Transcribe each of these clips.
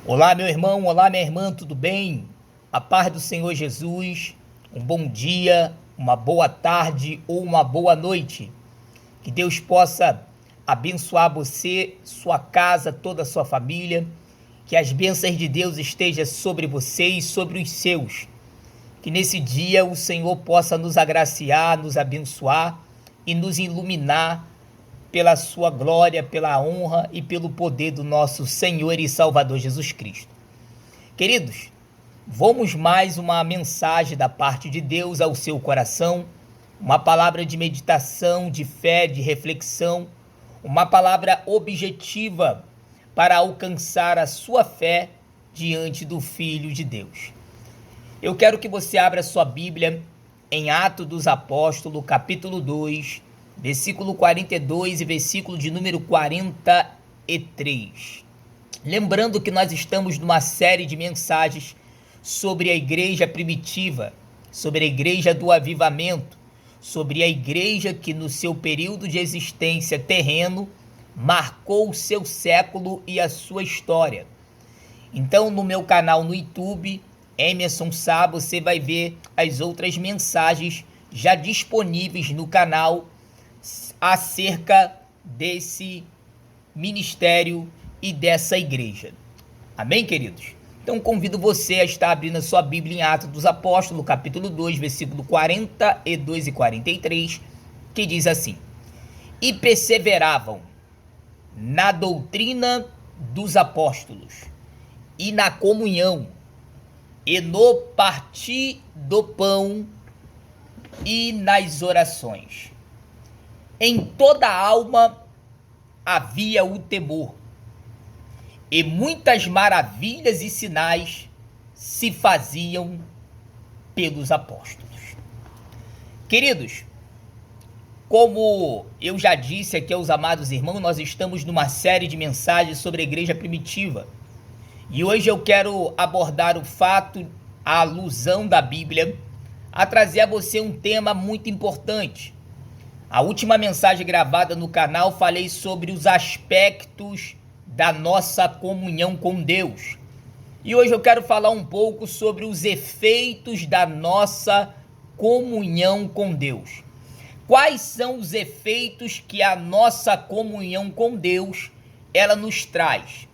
Olá, meu irmão, olá, minha irmã, tudo bem? A paz do Senhor Jesus, um bom dia, uma boa tarde ou uma boa noite. Que Deus possa abençoar você, sua casa, toda a sua família. Que as bênçãos de Deus estejam sobre você e sobre os seus. Que nesse dia o Senhor possa nos agraciar, nos abençoar e nos iluminar pela sua glória, pela honra e pelo poder do nosso Senhor e Salvador Jesus Cristo. Queridos, vamos mais uma mensagem da parte de Deus ao seu coração, uma palavra de meditação, de fé, de reflexão, uma palavra objetiva para alcançar a sua fé diante do Filho de Deus. Eu quero que você abra sua Bíblia em Atos dos Apóstolos, capítulo 2, versículo 42 e versículo de número 43. Lembrando que nós estamos numa série de mensagens sobre a igreja primitiva, sobre a igreja do avivamento, sobre a igreja que no seu período de existência terreno marcou o seu século e a sua história. Então, no meu canal no YouTube, Emerson Sá, você vai ver as outras mensagens já disponíveis no canal acerca desse ministério e dessa igreja. Amém, queridos? Então convido você a estar abrindo a sua Bíblia em Atos dos Apóstolos, capítulo 2, versículo 42 e 43, que diz assim: E perseveravam na doutrina dos apóstolos, e na comunhão, e no partir do pão, e nas orações. Em toda a alma havia o temor, e muitas maravilhas e sinais se faziam pelos apóstolos. Queridos, como eu já disse aqui aos amados irmãos, nós estamos numa série de mensagens sobre a igreja primitiva. E hoje eu quero abordar o fato, a alusão da Bíblia, a trazer a você um tema muito importante. A última mensagem gravada no canal falei sobre os aspectos da nossa comunhão com Deus. E hoje eu quero falar um pouco sobre os efeitos da nossa comunhão com Deus. Quais são os efeitos que a nossa comunhão com Deus ela nos traz?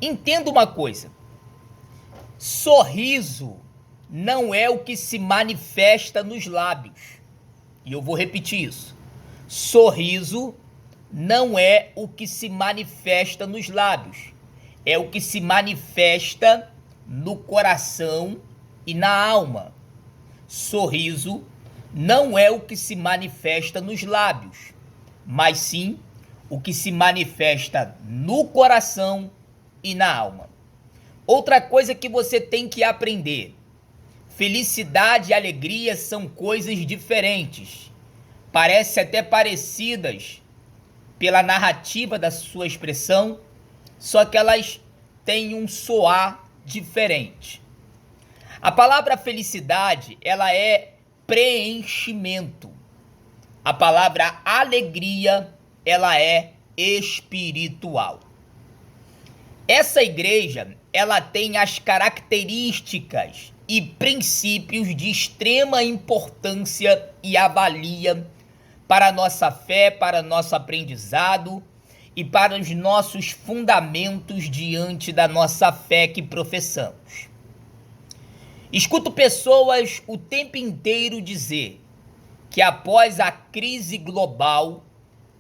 Entenda uma coisa: sorriso não é o que se manifesta nos lábios. E eu vou repetir isso. Sorriso não é o que se manifesta nos lábios. É o que se manifesta no coração e na alma. Sorriso não é o que se manifesta nos lábios, mas sim o que se manifesta no coração e na alma. Outra coisa que você tem que aprender: felicidade e alegria são coisas diferentes. Parecem até parecidas pela narrativa da sua expressão, só que elas têm um soar diferente. A palavra felicidade, ela é preenchimento. A palavra alegria, ela é espiritual. Essa igreja, ela tem as características e princípios de extrema importância e avalia para a nossa fé, para nosso aprendizado e para os nossos fundamentos diante da nossa fé que professamos. Escuto pessoas o tempo inteiro dizer que após a crise global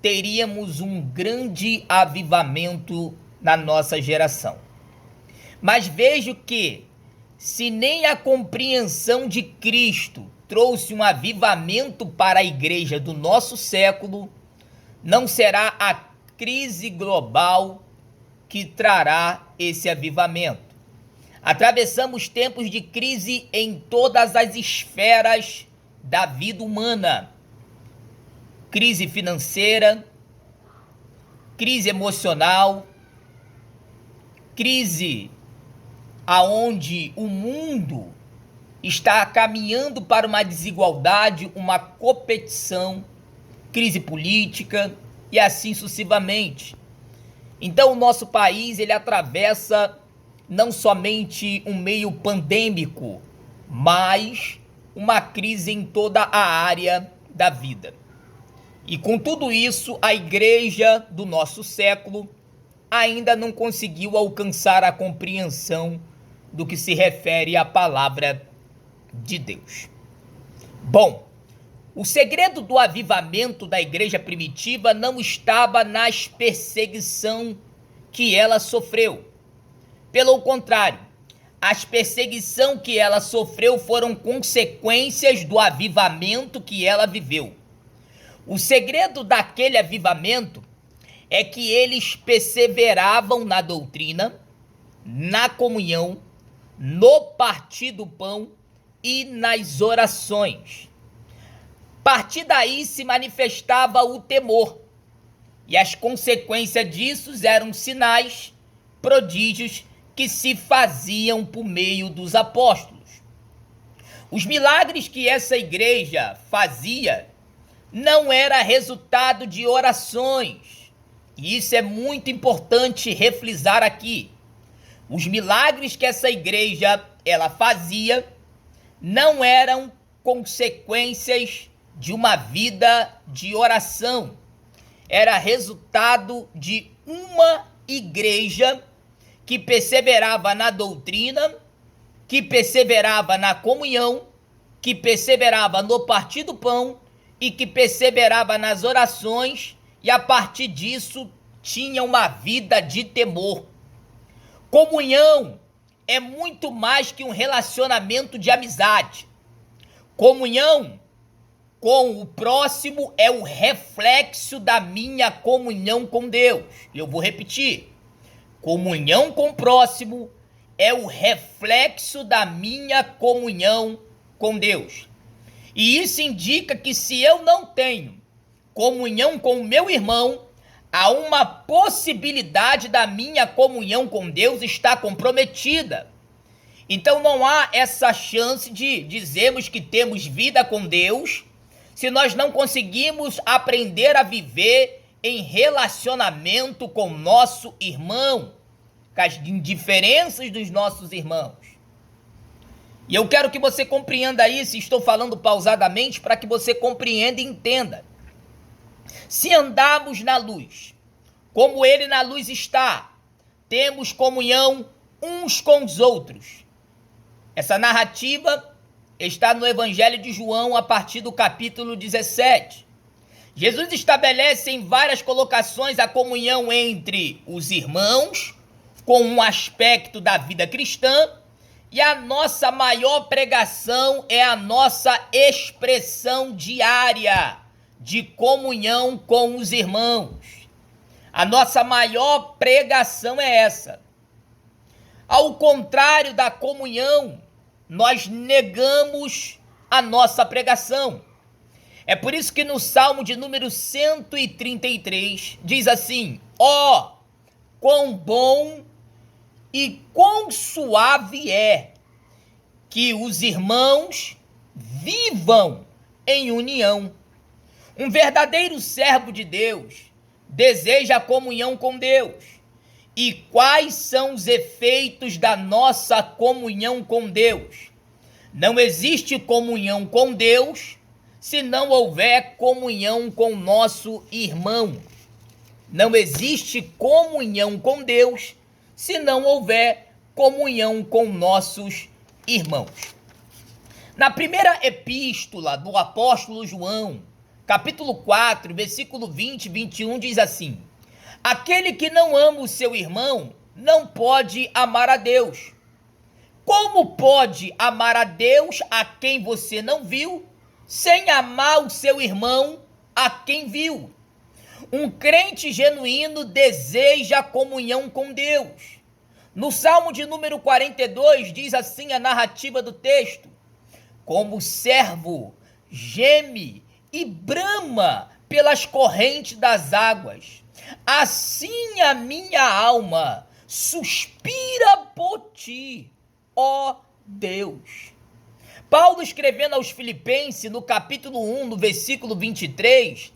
teríamos um grande avivamento na nossa geração. Mas vejo que, se nem a compreensão de Cristo trouxe um avivamento para a igreja do nosso século, não será a crise global que trará esse avivamento. Atravessamos tempos de crise em todas as esferas da vida humana. Crise financeira, crise emocional, crise aonde o mundo está caminhando para uma desigualdade, uma competição, crise política e assim sucessivamente. Então o nosso país ele atravessa não somente um meio pandêmico, mas uma crise em toda a área da vida. E com tudo isso, a igreja do nosso século ainda não conseguiu alcançar a compreensão do que se refere à palavra de Deus. Bom, o segredo do avivamento da igreja primitiva não estava nas perseguições que ela sofreu. Pelo contrário, as perseguições que ela sofreu foram consequências do avivamento que ela viveu. O segredo daquele avivamento é que eles perseveravam na doutrina, na comunhão, no partir do pão e nas orações. A partir daí se manifestava o temor, e as consequências disso eram sinais, prodígios que se faziam por meio dos apóstolos. Os milagres que essa igreja fazia não era resultado de orações, e isso é muito importante refrisar aqui. Os milagres que essa igreja ela fazia não eram consequências de uma vida de oração. Era resultado de uma igreja que perseverava na doutrina, que perseverava na comunhão, que perseverava no partir do pão e que perseverava nas orações, e a partir disso tinha uma vida de temor. Comunhão é muito mais que um relacionamento de amizade. Comunhão com o próximo é o reflexo da minha comunhão com Deus. Eu vou repetir. Comunhão com o próximo é o reflexo da minha comunhão com Deus. E isso indica que se eu não tenho comunhão com o meu irmão, há uma possibilidade da minha comunhão com Deus estar comprometida. Então não há essa chance de dizermos que temos vida com Deus se nós não conseguimos aprender a viver em relacionamento com nosso irmão, com as indiferenças dos nossos irmãos. E eu quero que você compreenda isso, estou falando pausadamente para que você compreenda e entenda. Se andarmos na luz, como ele na luz está, temos comunhão uns com os outros. Essa narrativa está no Evangelho de João, a partir do capítulo 17. Jesus estabelece em várias colocações a comunhão entre os irmãos, com um aspecto da vida cristã, e a nossa maior pregação é a nossa expressão diária de comunhão com os irmãos. A nossa maior pregação é essa. Ao contrário da comunhão, nós negamos a nossa pregação. É por isso que no Salmo de número 133 diz assim: ó, quão bom e quão suave é que os irmãos vivam em união. Um verdadeiro servo de Deus deseja a comunhão com Deus. E quais são os efeitos da nossa comunhão com Deus? Não existe comunhão com Deus se não houver comunhão com nosso irmão. Não existe comunhão com Deus se não houver comunhão com nossos irmãos. Na primeira epístola do apóstolo João, capítulo 4, versículo 20 e 21, diz assim: aquele que não ama o seu irmão não pode amar a Deus. Como pode amar a Deus a quem você não viu, sem amar o seu irmão a quem viu? Um crente genuíno deseja comunhão com Deus. No Salmo de número 42, diz assim a narrativa do texto: como o servo geme e brama pelas correntes das águas, assim a minha alma suspira por ti, ó Deus. Paulo, escrevendo aos Filipenses, no capítulo 1, no versículo 23,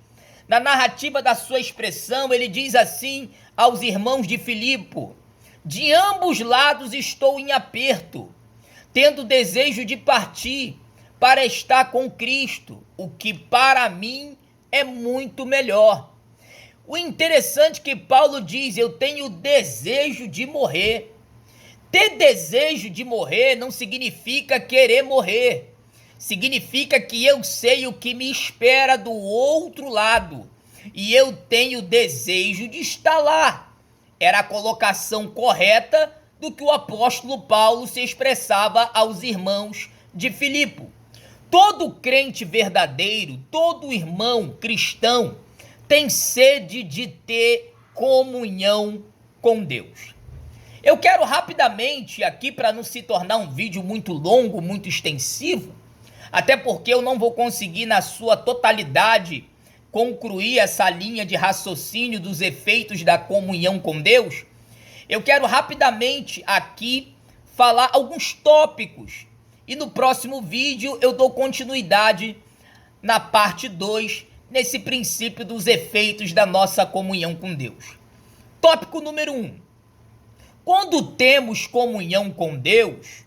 na narrativa da sua expressão, ele diz assim aos irmãos de Filipe: De ambos lados estou em aperto, tendo desejo de partir para estar com Cristo, o que para mim é muito melhor. O interessante é que Paulo diz: eu tenho desejo de morrer. Ter desejo de morrer não significa querer morrer. Significa que eu sei o que me espera do outro lado e eu tenho desejo de estar lá. Era a colocação correta do que o apóstolo Paulo se expressava aos irmãos de Filipe. Todo crente verdadeiro, todo irmão cristão tem sede de ter comunhão com Deus. Eu quero rapidamente aqui, para não se tornar um vídeo muito longo, muito extensivo, até porque eu não vou conseguir na sua totalidade concluir essa linha de raciocínio dos efeitos da comunhão com Deus, eu quero rapidamente aqui falar alguns tópicos e no próximo vídeo eu dou continuidade na parte 2, nesse princípio dos efeitos da nossa comunhão com Deus. Tópico número 1. Quando temos comunhão com Deus,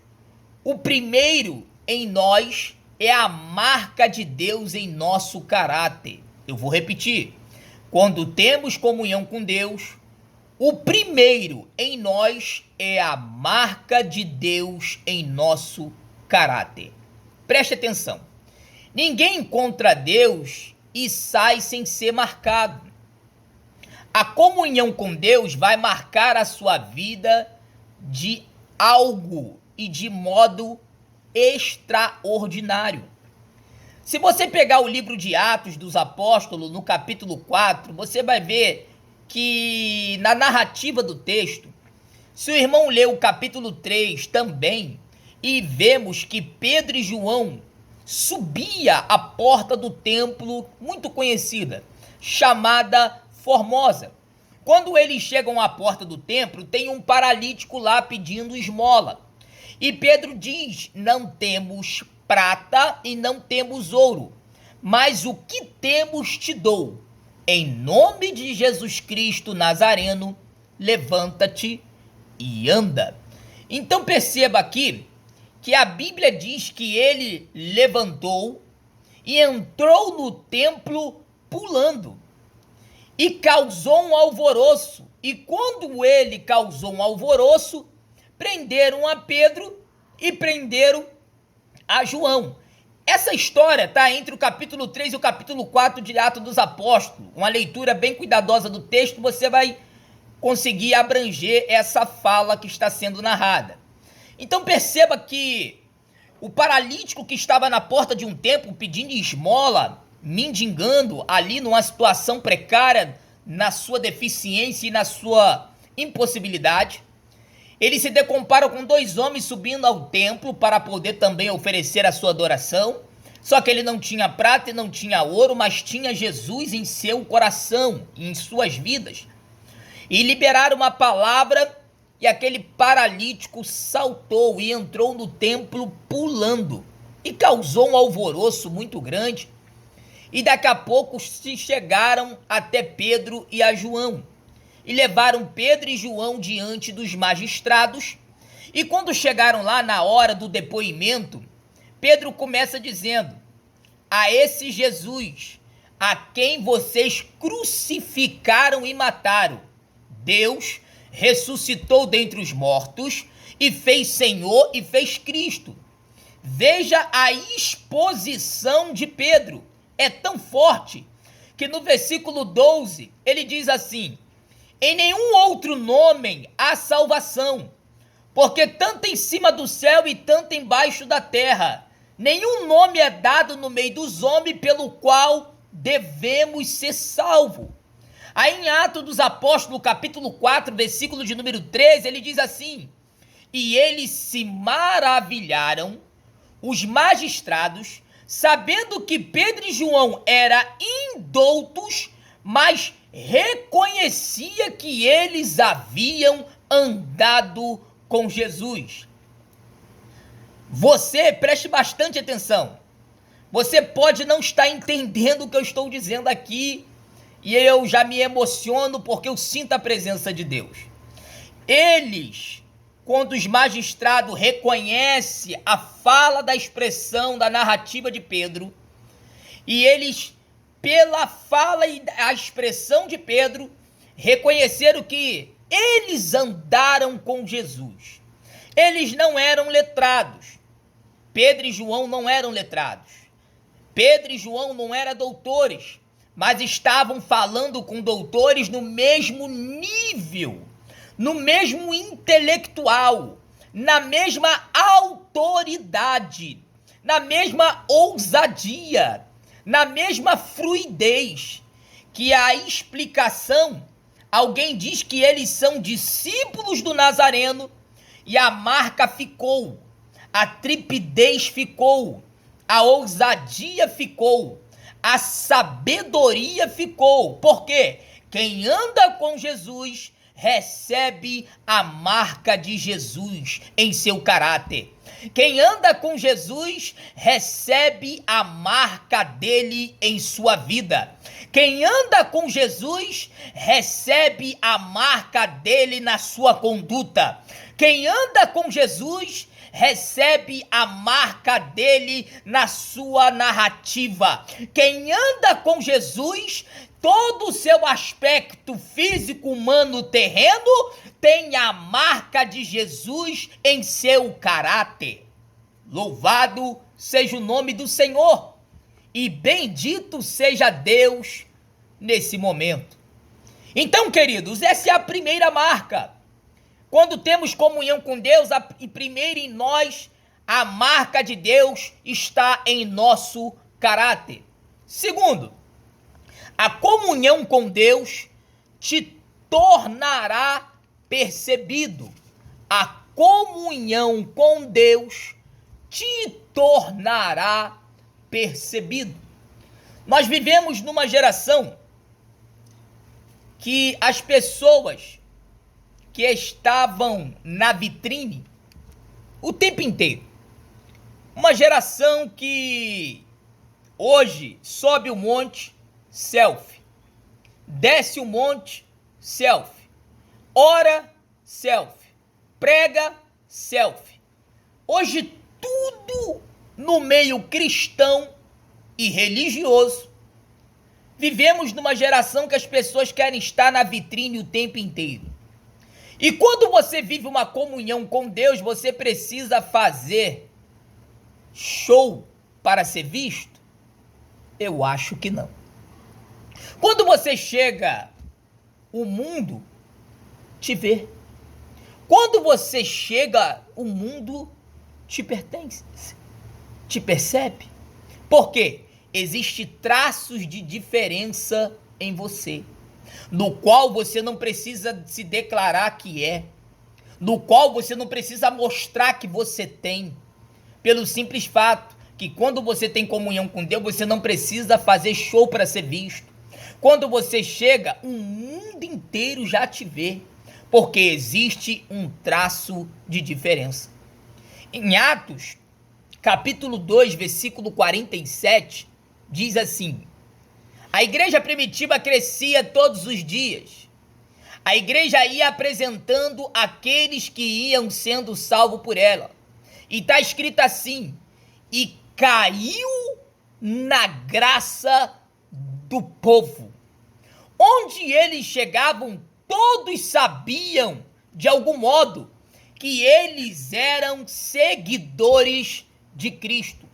o primeiro em nós é a marca de Deus em nosso caráter. Eu vou repetir. Quando temos comunhão com Deus, o primeiro em nós é a marca de Deus em nosso caráter. Preste atenção. Ninguém encontra Deus e sai sem ser marcado. A comunhão com Deus vai marcar a sua vida de algo e de modo extraordinário. Se você pegar o livro de Atos dos Apóstolos, no capítulo 4, você vai ver que na narrativa do texto, se o irmão ler o capítulo 3 também, e vemos que Pedro e João subia a porta do templo muito conhecida, chamada Formosa. Quando eles chegam à porta do templo, tem um paralítico lá pedindo esmola. E Pedro diz: não temos prata e não temos ouro, mas o que temos te dou. Em nome de Jesus Cristo Nazareno, levanta-te e anda. Então perceba aqui que a Bíblia diz que ele levantou e entrou no templo pulando e causou um alvoroço. E quando ele causou um alvoroço, prenderam a Pedro e prenderam a João. Essa história está entre o capítulo 3 e o capítulo 4 de Atos dos Apóstolos. Uma leitura bem cuidadosa do texto, você vai conseguir abranger essa fala que está sendo narrada. Então perceba que o paralítico que estava na porta de um templo pedindo esmola, mendigando ali numa situação precária, na sua deficiência e na sua impossibilidade, ele se decompara com dois homens subindo ao templo para poder também oferecer a sua adoração. Só que ele não tinha prata e não tinha ouro, mas tinha Jesus em seu coração, em suas vidas. E liberaram uma palavra e aquele paralítico saltou e entrou no templo pulando. E causou um alvoroço muito grande. E daqui a pouco se chegaram até Pedro e a João. E levaram Pedro e João diante dos magistrados. E quando chegaram lá na hora do depoimento, Pedro começa dizendo: a esse Jesus, a quem vocês crucificaram e mataram, Deus ressuscitou dentre os mortos e fez Senhor e fez Cristo. Veja a exposição de Pedro. É tão forte que no versículo 12 ele diz assim: em nenhum outro nome há salvação, porque tanto em cima do céu e tanto embaixo da terra, nenhum nome é dado no meio dos homens pelo qual devemos ser salvos. Aí em Atos dos Apóstolos, capítulo 4, versículo de número 13, ele diz assim: e eles se maravilharam, os magistrados, sabendo que Pedro e João eram indoutos, mas reconhecia que eles haviam andado com Jesus. Você preste bastante atenção. Você pode não estar entendendo o que eu estou dizendo aqui, e eu já me emociono porque eu sinto a presença de Deus. Eles, quando os magistrados reconhecem a fala da expressão da narrativa de Pedro, e eles, pela fala e a expressão de Pedro, reconheceram que eles andaram com Jesus. Eles não eram letrados. Pedro e João não eram letrados. Pedro e João não eram doutores, mas estavam falando com doutores no mesmo nível, no mesmo intelectual, na mesma autoridade, na mesma ousadia, na mesma fluidez, que a explicação, alguém diz que eles são discípulos do Nazareno e a marca ficou, a trepidez ficou, a ousadia ficou, a sabedoria ficou. Por quê? Quem anda com Jesus recebe a marca de Jesus em seu caráter. Quem anda com Jesus recebe a marca dele em sua vida. Quem anda com Jesus recebe a marca dele na sua conduta. Quem anda com Jesus recebe a marca dele na sua narrativa. Quem anda com Jesus, todo o seu aspecto físico, humano, terreno, tem a marca de Jesus em seu caráter. Louvado seja o nome do Senhor e bendito seja Deus nesse momento. Então, queridos, essa é a primeira marca. Quando temos comunhão com Deus, primeiro em nós, a marca de Deus está em nosso caráter. Segundo, a comunhão com Deus te tornará percebido. A comunhão com Deus te tornará percebido. Nós vivemos numa geração que as pessoas que estavam na vitrine o tempo inteiro. Uma geração que hoje sobe o monte, selfie. Desce o monte, selfie. Ora, selfie. Prega, selfie. Hoje tudo no meio cristão e religioso. Vivemos numa geração que as pessoas querem estar na vitrine o tempo inteiro. E quando você vive uma comunhão com Deus, você precisa fazer show para ser visto? Eu acho que não. Quando você chega, o mundo te vê. Quando você chega, o mundo te pertence, te percebe. Por quê? Existem traços de diferença em você, no qual você não precisa se declarar que é, no qual você não precisa mostrar que você tem, pelo simples fato que quando você tem comunhão com Deus, você não precisa fazer show para ser visto. Quando você chega, o mundo inteiro já te vê, porque existe um traço de diferença. Em Atos, capítulo 2, versículo 47, diz assim: a igreja primitiva crescia todos os dias. A igreja ia apresentando aqueles que iam sendo salvos por ela. E está escrito assim: e caiu na graça do povo. Onde eles chegavam, todos sabiam, de algum modo, que eles eram seguidores de Cristo.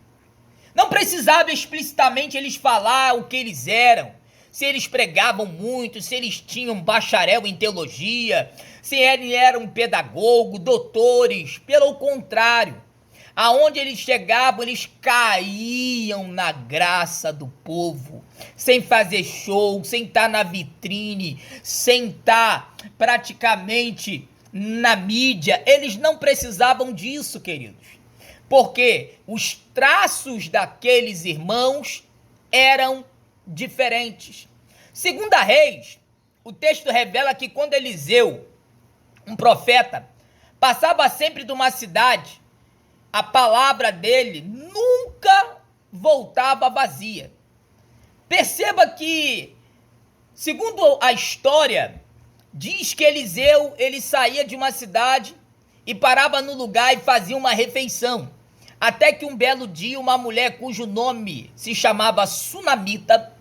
Não precisava explicitamente eles falar o que eles eram, se eles pregavam muito, se eles tinham bacharel em teologia, se eles eram pedagogo, doutores. Pelo contrário, aonde eles chegavam, eles caíam na graça do povo, sem fazer show, sem estar na vitrine, sem estar praticamente na mídia. Eles não precisavam disso, queridos, porque os traços daqueles irmãos eram diferentes. Segunda Reis, o texto revela que quando Eliseu, um profeta, passava sempre de uma cidade, a palavra dele nunca voltava vazia. Perceba que, segundo a história Diz que Eliseu, ele saía de uma cidade e parava no lugar e fazia uma refeição. Até que um belo dia, uma mulher cujo nome se chamava Sunamita,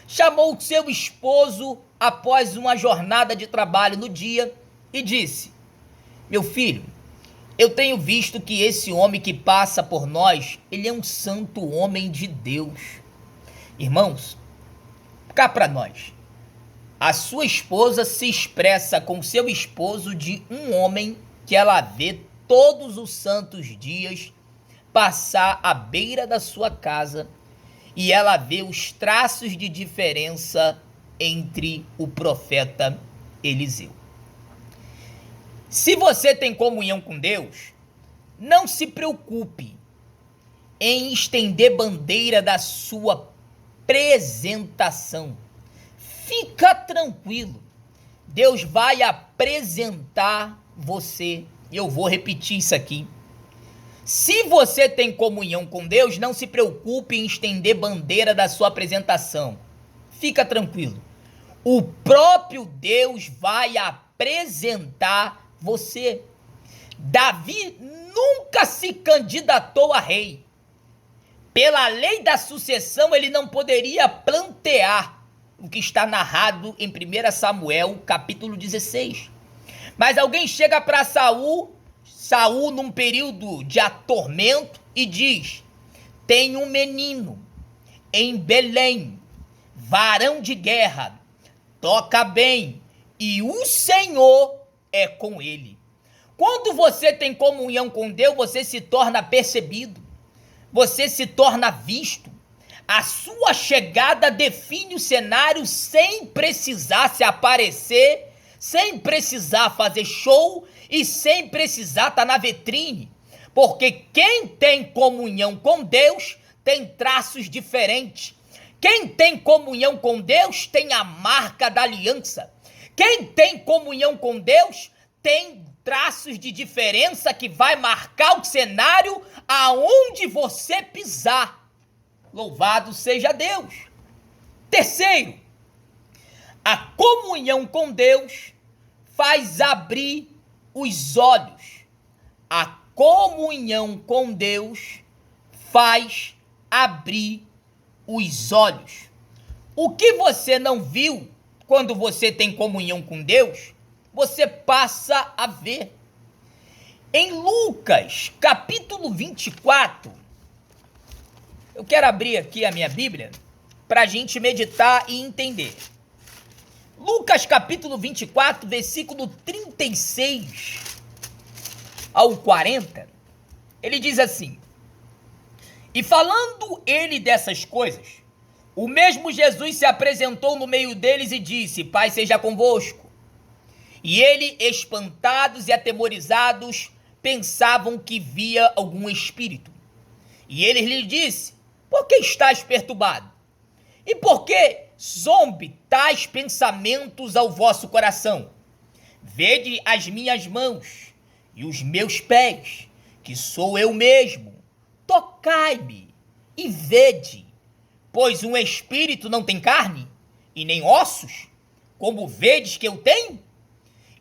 chamou seu esposo após uma jornada de trabalho no dia e disse: meu filho, eu tenho visto que esse homem que passa por nós, ele é um santo homem de Deus. Irmãos, cá para nós. A sua esposa se expressa com seu esposo de um homem que ela vê todos os santos dias passar à beira da sua casa e ela vê os traços de diferença entre o profeta Eliseu. Se você tem comunhão com Deus, não se preocupe em estender bandeira da sua apresentação. Fica tranquilo, Deus vai apresentar você. Eu vou repetir isso aqui. Se você tem comunhão com Deus, não se preocupe em estender bandeira da sua apresentação. Fica tranquilo, o próprio Deus vai apresentar você. Davi nunca se candidatou a rei. Pela lei da sucessão, ele não poderia plantear o que está narrado em 1 Samuel, capítulo 16. Mas alguém chega para Saul num período de atormento e diz: tem um menino em Belém, varão de guerra, toca bem, e o Senhor é com ele. Quando você tem comunhão com Deus, você se torna percebido, você se torna visto. A sua chegada define o cenário sem precisar se aparecer, sem precisar fazer show e sem precisar estar na vitrine. Porque quem tem comunhão com Deus tem traços diferentes. Quem tem comunhão com Deus tem a marca da aliança. Quem tem comunhão com Deus tem traços de diferença que vai marcar o cenário aonde você pisar. Louvado seja Deus. Terceiro, a comunhão com Deus faz abrir os olhos. A comunhão com Deus faz abrir os olhos. O que você não viu quando você tem comunhão com Deus, você passa a ver. Em Lucas, capítulo 24, eu quero abrir aqui a minha Bíblia para a gente meditar e entender. Lucas capítulo 24, versículo 36 ao 40, ele diz assim: e falando ele dessas coisas, o mesmo Jesus se apresentou no meio deles e disse: Pai seja convosco. E ele, espantados e atemorizados, pensavam que via algum espírito. E ele lhe disse: por que estás perturbado? E por que zombe tais pensamentos ao vosso coração? Vede as minhas mãos e os meus pés, que sou eu mesmo. Tocai-me e vede, pois um espírito não tem carne e nem ossos, como vedes que eu tenho?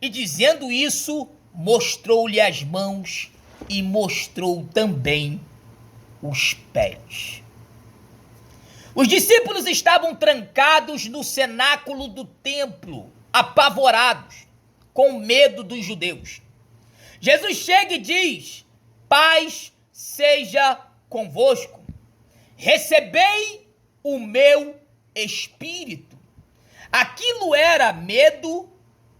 E dizendo isso, mostrou-lhe as mãos e mostrou também os pés. Os discípulos estavam trancados no cenáculo do templo, apavorados, com medo dos judeus. Jesus chega e diz: paz seja convosco, recebei o meu espírito. Aquilo era medo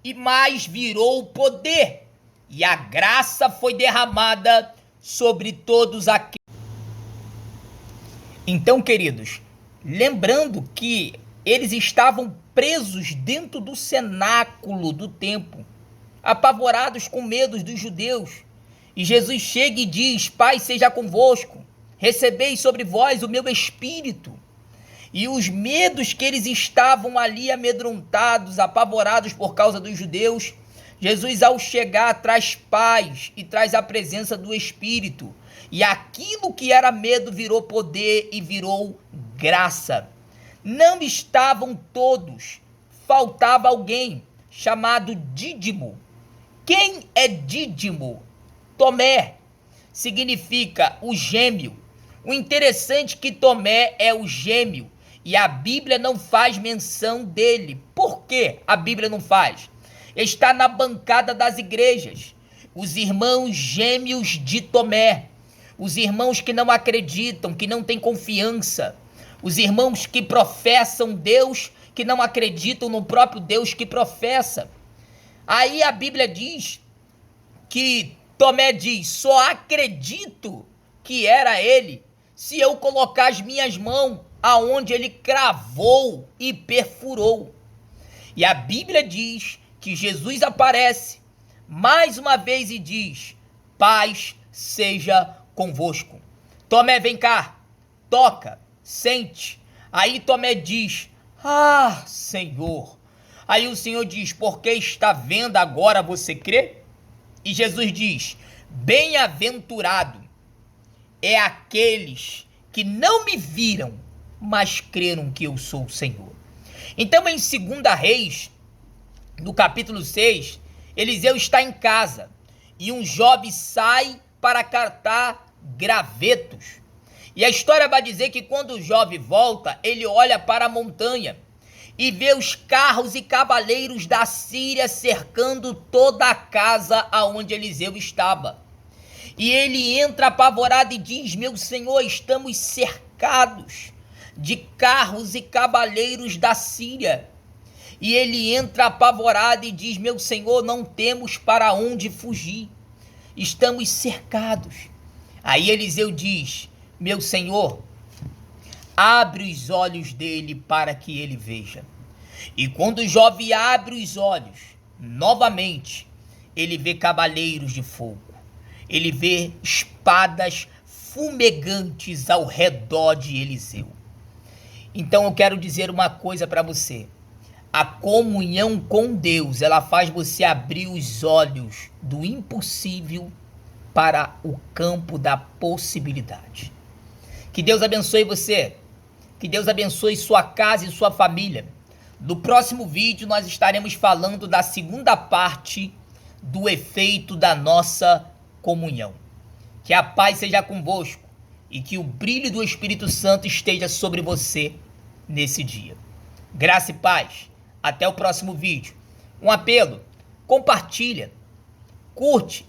e mais virou poder, e a graça foi derramada sobre todos aqueles. Então, queridos, lembrando que eles estavam presos dentro do cenáculo do templo, apavorados com medos dos judeus, e Jesus chega e diz: Pai seja convosco, recebei sobre vós o meu espírito. E os medos que eles estavam ali amedrontados, apavorados por causa dos judeus, Jesus, ao chegar, traz paz e traz a presença do Espírito. E aquilo que era medo virou poder e virou graça. Não estavam todos, faltava alguém. chamado Dídimo. Quem é Dídimo? Tomé significa o gêmeo. O interessante é que Tomé é o gêmeo e a Bíblia não faz menção dele. Por que a Bíblia não faz? Está na bancada das igrejas. Os irmãos gêmeos de Tomé. Os irmãos que não acreditam, que não têm confiança. Os irmãos que professam Deus, que não acreditam no próprio Deus que professa. Aí a Bíblia diz que Tomé diz: só acredito que era ele se eu colocar as minhas mãos aonde ele cravou e perfurou. E a Bíblia diz que Jesus aparece mais uma vez e diz: paz seja convosco. Tomé, vem cá, toca, sente. Aí Tomé diz: ah, Senhor. Aí o Senhor diz: porque está vendo agora você crê? E Jesus diz: bem-aventurado é aqueles que não me viram, mas creram que eu sou o Senhor. Então em 2 Reis, no capítulo 6, Eliseu está em casa e um jovem sai para catar gravetos. E a história vai dizer que quando o jovem volta, ele olha para a montanha e vê os carros e cavaleiros da Síria cercando toda a casa aonde Eliseu estava. E ele entra apavorado e diz: meu senhor, estamos cercados de carros e cavaleiros da Síria. E ele entra apavorado e diz: meu senhor, não temos para onde fugir. Estamos cercados. Aí Eliseu diz: meu senhor, abre os olhos dele para que ele veja. E quando o jovem abre os olhos, novamente, ele vê cavaleiros de fogo. Ele vê espadas fumegantes ao redor de Eliseu. Então eu quero dizer uma coisa para você. A comunhão com Deus, ela faz você abrir os olhos do impossível para o campo da possibilidade. Que Deus abençoe você. Que Deus abençoe sua casa e sua família. No próximo vídeo nós estaremos falando da segunda parte do efeito da nossa comunhão. Que a paz seja convosco e que o brilho do Espírito Santo esteja sobre você nesse dia. Graça e paz. Até o próximo vídeo. Um apelo: compartilha, curte,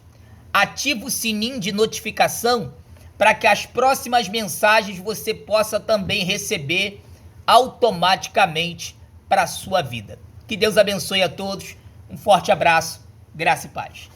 ativa o sininho de notificação para que as próximas mensagens você possa também receber automaticamente para a sua vida. Que Deus abençoe a todos. Um forte abraço. Graça e paz.